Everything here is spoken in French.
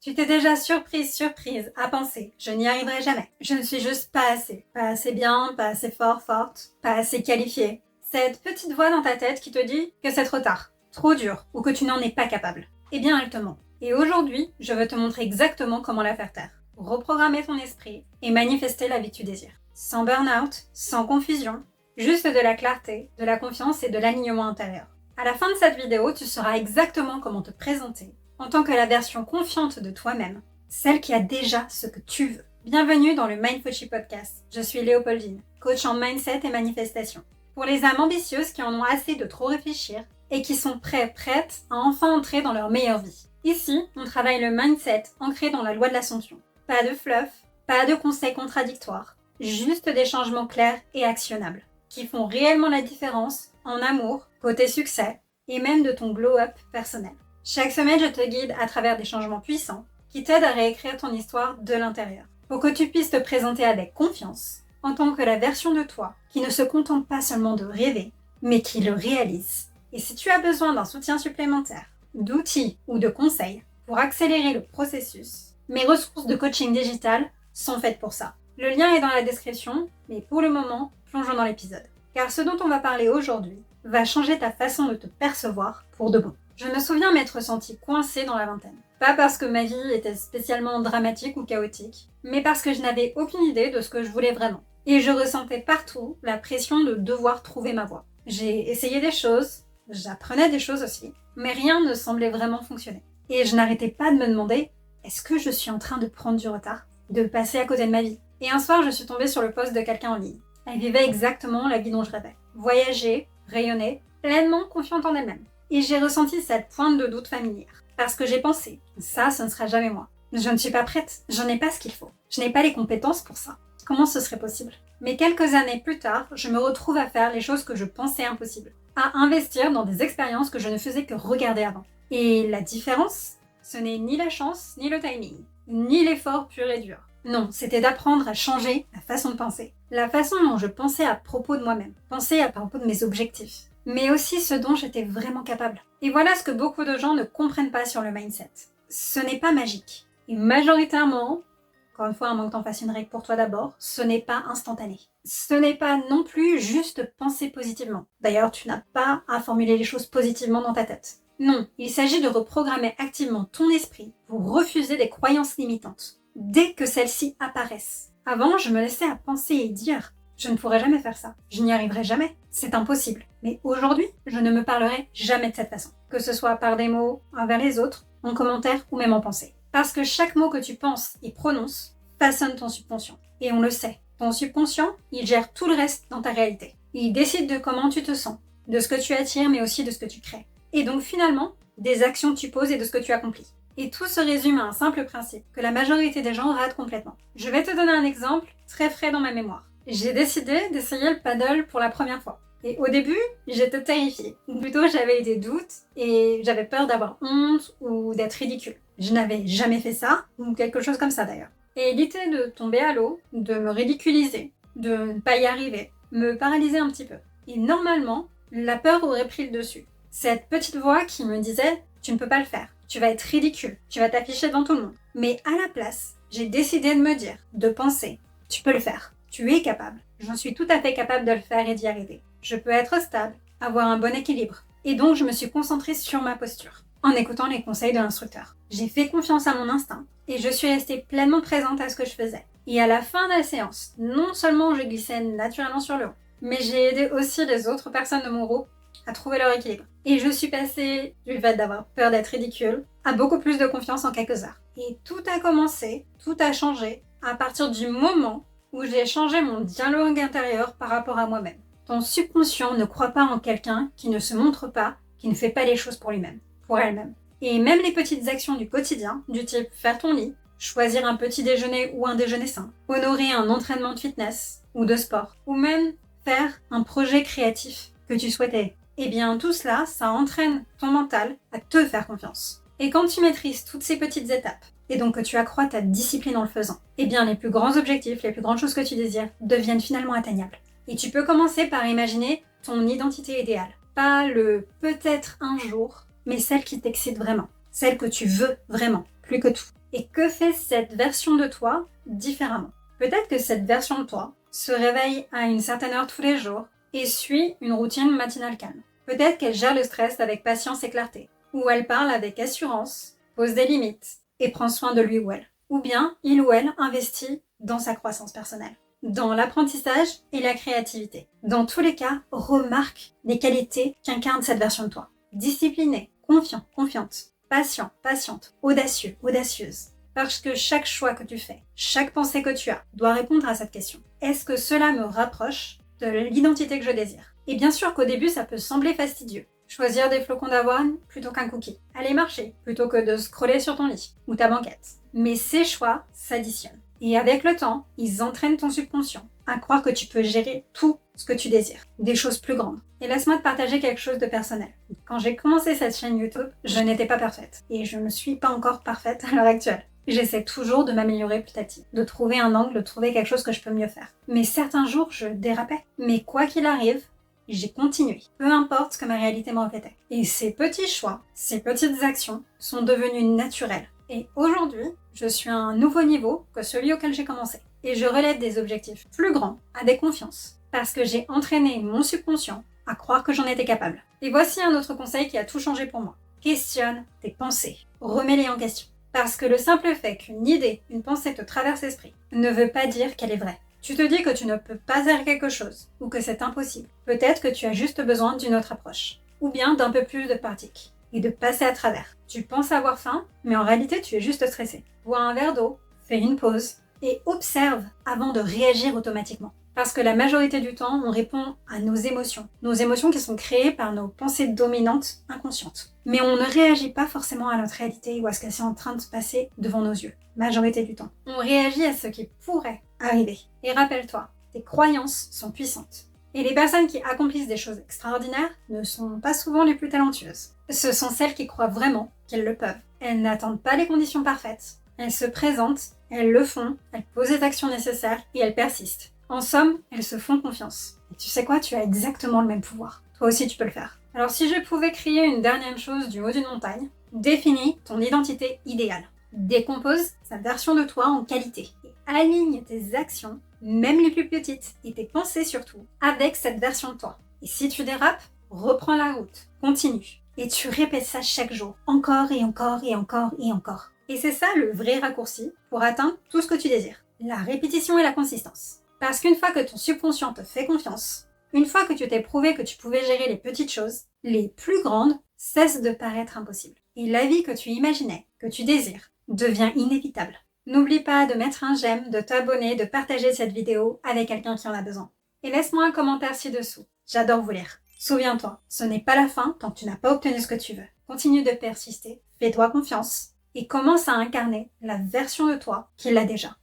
Tu t'es déjà surprise à penser « je n'y arriverai jamais ». Je ne suis juste pas assez bien, pas assez fort, forte, pas assez qualifiée. Cette petite voix dans ta tête qui te dit que c'est trop tard, trop dur ou que tu n'en es pas capable. Eh bien, elle te ment. Et aujourd'hui, je veux te montrer exactement comment la faire taire. Reprogrammer ton esprit et manifester la vie que tu désires. Sans burn-out, sans confusion, juste de la clarté, de la confiance et de l'alignement intérieur. À la fin de cette vidéo, tu sauras exactement comment te présenter en tant que la version confiante de toi-même, celle qui a déjà ce que tu veux. Bienvenue dans le Mindfully Podcast. Je suis Léopoldine, coach en mindset et manifestation. Pour les âmes ambitieuses qui en ont assez de trop réfléchir et qui sont prêtes à enfin entrer dans leur meilleure vie. Ici, on travaille le mindset ancré dans la loi de l'ascension. Pas de fluff, pas de conseils contradictoires, juste des changements clairs et actionnables, qui font réellement la différence en amour, côté succès et même de ton glow-up personnel. Chaque semaine, je te guide à travers des changements puissants qui t'aident à réécrire ton histoire de l'intérieur pour que tu puisses te présenter avec confiance en tant que la version de toi qui ne se contente pas seulement de rêver, mais qui le réalise. Et si tu as besoin d'un soutien supplémentaire, d'outils ou de conseils pour accélérer le processus, mes ressources de coaching digital sont faites pour ça. Le lien est dans la description, mais pour le moment, plongeons dans l'épisode. Car ce dont on va parler aujourd'hui va changer ta façon de te percevoir pour de bon. Je me souviens m'être sentie coincée dans la vingtaine. Pas parce que ma vie était spécialement dramatique ou chaotique, mais parce que je n'avais aucune idée de ce que je voulais vraiment. Et je ressentais partout la pression de devoir trouver ma voie. J'ai essayé des choses, j'apprenais des choses aussi, mais rien ne semblait vraiment fonctionner. Et je n'arrêtais pas de me demander, est-ce que je suis en train de prendre du retard, de passer à côté de ma vie? Et un soir, je suis tombée sur le post de quelqu'un en ligne. Elle vivait exactement la vie dont je rêvais. Voyager, rayonner, pleinement confiante en elle-même. Et j'ai ressenti cette pointe de doute familière. Parce que j'ai pensé, ça, ce ne sera jamais moi. Je ne suis pas prête, j'en ai pas ce qu'il faut. Je n'ai pas les compétences pour ça. Comment ce serait possible? Mais quelques années plus tard, je me retrouve à faire les choses que je pensais impossibles. À investir dans des expériences que je ne faisais que regarder avant. Et la différence, ce n'est ni la chance, ni le timing, ni l'effort pur et dur. Non, c'était d'apprendre à changer la façon de penser. La façon dont je pensais à propos de moi-même. Penser à propos de mes objectifs. Mais aussi ce dont j'étais vraiment capable. Et voilà ce que beaucoup de gens ne comprennent pas sur le mindset. Ce n'est pas magique. Et majoritairement, encore une fois, un manque que t'en fasses une règle pour toi d'abord, ce n'est pas instantané. Ce n'est pas non plus juste penser positivement. D'ailleurs, tu n'as pas à formuler les choses positivement dans ta tête. Non, il s'agit de reprogrammer activement ton esprit pour refuser des croyances limitantes, dès que celles-ci apparaissent. Avant, je me laissais à penser et dire « je ne pourrai jamais faire ça, je n'y arriverai jamais, c'est impossible ». Mais aujourd'hui, je ne me parlerai jamais de cette façon, que ce soit par des mots envers les autres, en commentaire ou même en pensée. Parce que chaque mot que tu penses et prononces façonne ton subconscient. Et on le sait, ton subconscient, il gère tout le reste dans ta réalité. Il décide de comment tu te sens, de ce que tu attires mais aussi de ce que tu crées. Et donc finalement, des actions que tu poses et de ce que tu accomplis. Et tout se résume à un simple principe, que la majorité des gens ratent complètement. Je vais te donner un exemple très frais dans ma mémoire. J'ai décidé d'essayer le paddle pour la première fois. Et au début, j'étais terrifiée. Ou plutôt, j'avais des doutes et j'avais peur d'avoir honte ou d'être ridicule. Je n'avais jamais fait ça, ou quelque chose comme ça d'ailleurs. Et l'idée de tomber à l'eau, de me ridiculiser, de ne pas y arriver, me paralysait un petit peu. Et normalement, la peur aurait pris le dessus. Cette petite voix qui me disait « tu ne peux pas le faire, tu vas être ridicule, tu vas t'afficher devant tout le monde ». Mais à la place, j'ai décidé de me dire, de penser « tu peux le faire, tu es capable, j'en suis tout à fait capable de le faire et d'y arriver. Je peux être stable, avoir un bon équilibre ». Et donc je me suis concentrée sur ma posture, en écoutant les conseils de l'instructeur. J'ai fait confiance à mon instinct et je suis restée pleinement présente à ce que je faisais. Et à la fin de la séance, non seulement je glissais naturellement sur le haut, mais j'ai aidé aussi les autres personnes de mon groupe à trouver leur équilibre. Et je suis passée du fait d'avoir peur d'être ridicule à beaucoup plus de confiance en quelques heures. Et tout a commencé, tout a changé à partir du moment où j'ai changé mon dialogue intérieur par rapport à moi-même. Ton subconscient ne croit pas en quelqu'un qui ne se montre pas, qui ne fait pas les choses pour lui-même, pour elle-même. Et même les petites actions du quotidien, du type faire ton lit, choisir un petit déjeuner ou un déjeuner sain, honorer un entraînement de fitness ou de sport, ou même faire un projet créatif que tu souhaitais. Eh bien tout cela, ça entraîne ton mental à te faire confiance. Et quand tu maîtrises toutes ces petites étapes, et donc que tu accrois ta discipline en le faisant, eh bien les plus grands objectifs, les plus grandes choses que tu désires deviennent finalement atteignables. Et tu peux commencer par imaginer ton identité idéale. Pas le peut-être un jour, mais celle qui t'excite vraiment. Celle que tu veux vraiment, plus que tout. Et que fait cette version de toi différemment? Peut-être que cette version de toi se réveille à une certaine heure tous les jours et suit une routine matinale calme. Peut-être qu'elle gère le stress avec patience et clarté, ou elle parle avec assurance, pose des limites et prend soin de lui ou elle. Ou bien il ou elle investit dans sa croissance personnelle, dans l'apprentissage et la créativité. Dans tous les cas, remarque les qualités qu'incarne cette version de toi. Discipliné, confiant, confiante, patient, patiente, audacieux, audacieuse. Parce que chaque choix que tu fais, chaque pensée que tu as, doit répondre à cette question. Est-ce que cela me rapproche de l'identité que je désire? Et bien sûr qu'au début, ça peut sembler fastidieux. Choisir des flocons d'avoine plutôt qu'un cookie. Aller marcher plutôt que de scroller sur ton lit ou ta banquette. Mais ces choix s'additionnent. Et avec le temps, ils entraînent ton subconscient à croire que tu peux gérer tout ce que tu désires. Des choses plus grandes. Et laisse-moi te partager quelque chose de personnel. Quand j'ai commencé cette chaîne YouTube, je n'étais pas parfaite. Et je ne suis pas encore parfaite à l'heure actuelle. J'essaie toujours de m'améliorer petit à petit, de trouver un angle, de trouver quelque chose que je peux mieux faire. Mais certains jours, je dérapais. Mais quoi qu'il arrive, j'ai continué, peu importe ce que ma réalité me reflétait. Et ces petits choix, ces petites actions sont devenus naturels. Et aujourd'hui, je suis à un nouveau niveau que celui auquel j'ai commencé. Et je relève des objectifs plus grands, à des confiances, parce que j'ai entraîné mon subconscient à croire que j'en étais capable. Et voici un autre conseil qui a tout changé pour moi. Questionne tes pensées, remets-les en question. Parce que le simple fait qu'une idée, une pensée te traverse l'esprit, ne veut pas dire qu'elle est vraie. Tu te dis que tu ne peux pas faire quelque chose, ou que c'est impossible. Peut-être que tu as juste besoin d'une autre approche, ou bien d'un peu plus de pratique, et de passer à travers. Tu penses avoir faim, mais en réalité tu es juste stressé. Bois un verre d'eau, fais une pause, et observe avant de réagir automatiquement. Parce que la majorité du temps, on répond à nos émotions qui sont créées par nos pensées dominantes inconscientes. Mais on ne réagit pas forcément à notre réalité ou à ce qui est en train de se passer devant nos yeux, majorité du temps. On réagit à ce qui pourrait arriver. Et rappelle-toi, tes croyances sont puissantes. Et les personnes qui accomplissent des choses extraordinaires ne sont pas souvent les plus talentueuses. Ce sont celles qui croient vraiment qu'elles le peuvent. Elles n'attendent pas les conditions parfaites. Elles se présentent, elles le font, elles posent les actions nécessaires et elles persistent. En somme, elles se font confiance. Et tu sais quoi, tu as exactement le même pouvoir. Toi aussi, tu peux le faire. Alors si je pouvais crier une dernière chose du haut d'une montagne, définis ton identité idéale. Décompose sa version de toi en qualité. Et aligne tes actions, même les plus petites, et tes pensées surtout, avec cette version de toi. Et si tu dérapes, reprends la route, continue. Et tu répètes ça chaque jour, encore et encore et encore et encore. Et c'est ça le vrai raccourci pour atteindre tout ce que tu désires. La répétition et la consistance. Parce qu'une fois que ton subconscient te fait confiance, une fois que tu t'es prouvé que tu pouvais gérer les petites choses, les plus grandes cessent de paraître impossibles. Et la vie que tu imaginais, que tu désires, devient inévitable. N'oublie pas de mettre un j'aime, de t'abonner, de partager cette vidéo avec quelqu'un qui en a besoin. Et laisse-moi un commentaire ci-dessous. J'adore vous lire. Souviens-toi, ce n'est pas la fin tant que tu n'as pas obtenu ce que tu veux. Continue de persister, fais-toi confiance et commence à incarner la version de toi qui l'a déjà.